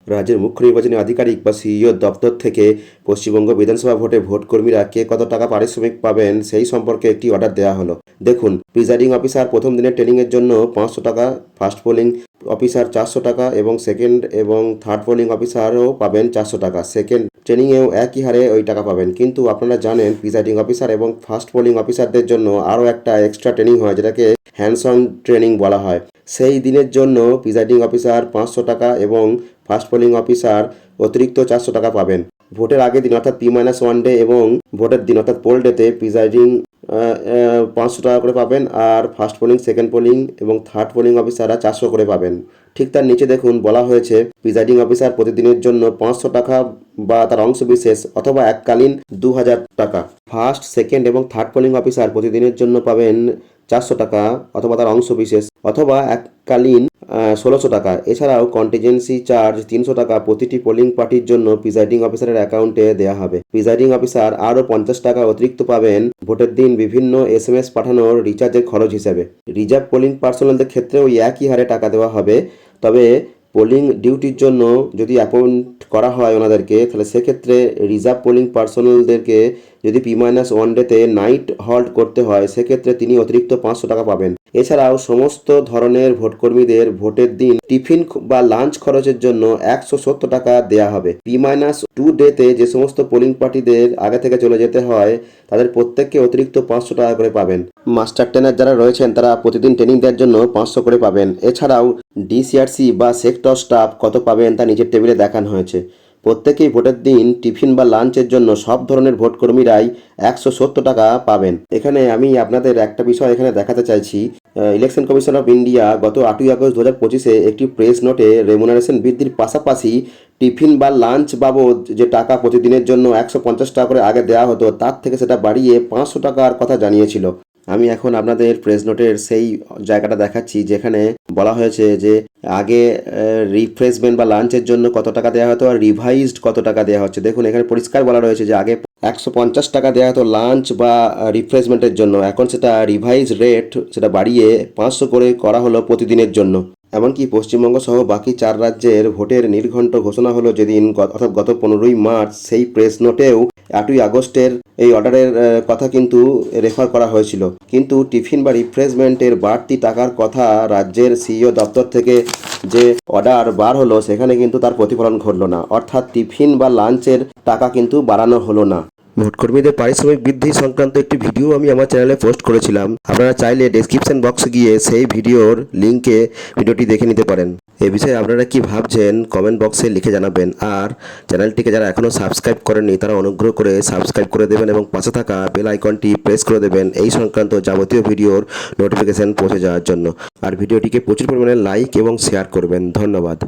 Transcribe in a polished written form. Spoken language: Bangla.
রাজ্যের মুখ্য নির্বাচনী আধিকারিক বা সিইও দপ্তর থেকে পশ্চিমবঙ্গ বিধানসভা ভোটে ভোটকর্মীরা কে কত টাকা পারিশ্রমিক পাবেন সেই সম্পর্কে একটি অর্ডার দেওয়া হলো। দেখুন, প্রিজাইডিং অফিসার প্রথম দিনের ট্রেনিংয়ের জন্য 500 টাকা, ফার্স্ট পোলিং অফিসার 400 টাকা এবং সেকেন্ড এবং থার্ড পোলিং অফিসারও পাবেন 400 টাকা। সেকেন্ড ট্রেনিংয়েও একই হারে ওই টাকা পাবেন। কিন্তু আপনারা জানেন প্রিজাইডিং অফিসার এবং ফার্স্ট পোলিং অফিসারদের জন্য আরও একটা এক্সট্রা ট্রেনিং হয়, যেটাকে হ্যান্ডস অন ট্রেনিং বলা হয়। সেই দিনের জন্য প্রিজাইডিং অফিসার 500 টাকা এবং ফার্স্ট পোলিং অফিসার অতিরিক্ত 400 টাকা পাবেন। ভোটের আগের দিন অর্থাৎ P-1 ডে এবং ভোটের দিন অর্থাৎ পোল ডেতে প্রিজাইডিং 500 টাকা করে পাবেন, আর ফার্স্ট পোলিং, সেকেন্ড পোলিং এবং থার্ড পোলিং অফিসাররা 400 করে পাবেন। ঠিক তার নিচে দেখুন বলা হয়েছে প্রিজাইডিং অফিসার প্রতিদিনের জন্য 500 টাকা বা তার অংশবিশেষ অথবা এককালীন 2000 টাকা। ফার্স্ট, সেকেন্ড এবং থার্ড পোলিং অফিসার প্রতিদিনের জন্য পাবেন 400 টাকা অথবা তার অংশবিশেষ অথবা এককালীন 1600 টাকা। এছাড়াও কন্টিজেন্সি চার্জ 300 টাকা প্রতিটি পোলিং পার্টির জন্য প্রিজাইডিং অফিসারের অ্যাকাউন্টে দেওয়া হবে। প্রিজাইডিং অফিসার আরও 50 টাকা অতিরিক্ত পাবেন ভোটের দিন বিভিন্ন SMS পাঠানোর রিচার্জের খরচ হিসাবে। রিজার্ভ পোলিং পার্সোনালদের ক্ষেত্রেও একই হারে টাকা দেওয়া হবে। তবে পোলিং ডিউটির জন্য যদি অ্যাপয়েন্ট করা হয় ওনাদেরকে, তাহলে সেক্ষেত্রে রিজার্ভ পোলিং পার্সোনালদেরকে যদি P-1 ডেতে নাইট হল্ট করতে হয়, সেক্ষেত্রে তিনি অতিরিক্ত 500 টাকা পাবেন। এছাড়াও সমস্ত ধরনের ভোটকর্মীদের ভোটের দিন টিফিন বা লাঞ্চ খরচের জন্য 170 টাকা দেওয়া হবে। P-2 ডেতে যে সমস্ত পোলিং পার্টিদের আগে থেকে চলে যেতে হয়, তাদের প্রত্যেককে অতিরিক্ত 500 টাকা করে পাবেন। মাস্টার ট্রেনার যারা রয়েছেন তারা প্রতিদিন ট্রেনিং দেওয়ার জন্য 500 করে পাবেন। এছাড়াও DCRC বা সেক্টর স্টাফ কত পাবেন তা নিচের টেবিলে দেখানো হয়েছে। প্রত্যেকেই ভোটের দিন টিফিন বা লাঞ্চের জন্য সব ধরনের ভোটকর্মীরাই 170 টাকা পাবেন। এখানে আমি আপনাদের একটা বিষয় এখানে দেখাতে চাইছি। ইলেকশন কমিশন অফ ইন্ডিয়া গত 8ই আগস্ট 2025-এ একটি প্রেস নোটে রেমুনারেশন বৃদ্ধির পাশাপাশি টিফিন বা লাঞ্চ বাবদ যে টাকা প্রতিদিনের জন্য 150 টাকা করে আগে দেওয়া হতো, তার থেকে সেটা বাড়িয়ে 500 টাকার কথা জানিয়েছিল। আমি এখন আপনাদের প্রেস নোটের সেই জায়গাটা দেখাচ্ছি যেখানে বলা হয়েছে যে আগে রিফ্রেশমেন্ট বা লাঞ্চের জন্য কত টাকা দেওয়া হতো আর রিভাইজড কত টাকা দেওয়া হচ্ছে। দেখুন এখানে পরিষ্কার বলা রয়েছে যে আগে 150 টাকা দেওয়া হতো লাঞ্চ বা রিফ্রেশমেন্টের জন্য, এখন সেটা রিভাইজ রেট সেটা বাড়িয়ে 500 করে করা হলো প্রতিদিনের জন্য। এমনকি পশ্চিমবঙ্গ সহ বাকি 4 রাজ্যের ভোটের নির্ঘণ্ট ঘোষণা হলো যেদিন অর্থাৎ গত 15ই মার্চ, সেই প্রেস নোটেও 8ই আগস্টের এই অর্ডারের কথা কিন্তু রেফার করা হয়েছিল। কিন্তু টিফিন বা রিফ্রেশমেন্টের বাড়তি টাকার কথা রাজ্যের সিইও দপ্তর থেকে যে অর্ডার বার হলো, সেখানে কিন্তু তার প্রতিফলন ঘটলো না, অর্থাৎ টিফিন বা লাঞ্চের টাকা কিন্তু বাড়ানো হলো না। ভোটকর্মীদের পারিশ্রমিক বৃদ্ধি সংক্রান্ত একটি ভিডিও আমি আমার চ্যানেলে পোস্ট করেছিলাম। আপনারা চাইলে ডেসক্রিপশন বক্সে গিয়ে সেই ভিডিওর লিঙ্কে ভিডিওটি দেখে নিতে পারেন। এ বিষয়ে আপনারা কি ভাবছেন কমেন্ট বক্সে লিখে জানাবেন। আর চ্যানেলটিকে যারা এখনও সাবস্ক্রাইব করেননি তারা অনুগ্রহ করে সাবস্ক্রাইব করে দেবেন এবং পাশে থাকা বেল আইকনটি প্রেস করে দেবেন এই সংক্রান্ত যাবতীয় ভিডিওর নোটিফিকেশন পৌঁছে যাওয়ার জন্য। আর ভিডিওটিকে প্রচুর পরিমাণে লাইক এবং শেয়ার করবেন। ধন্যবাদ।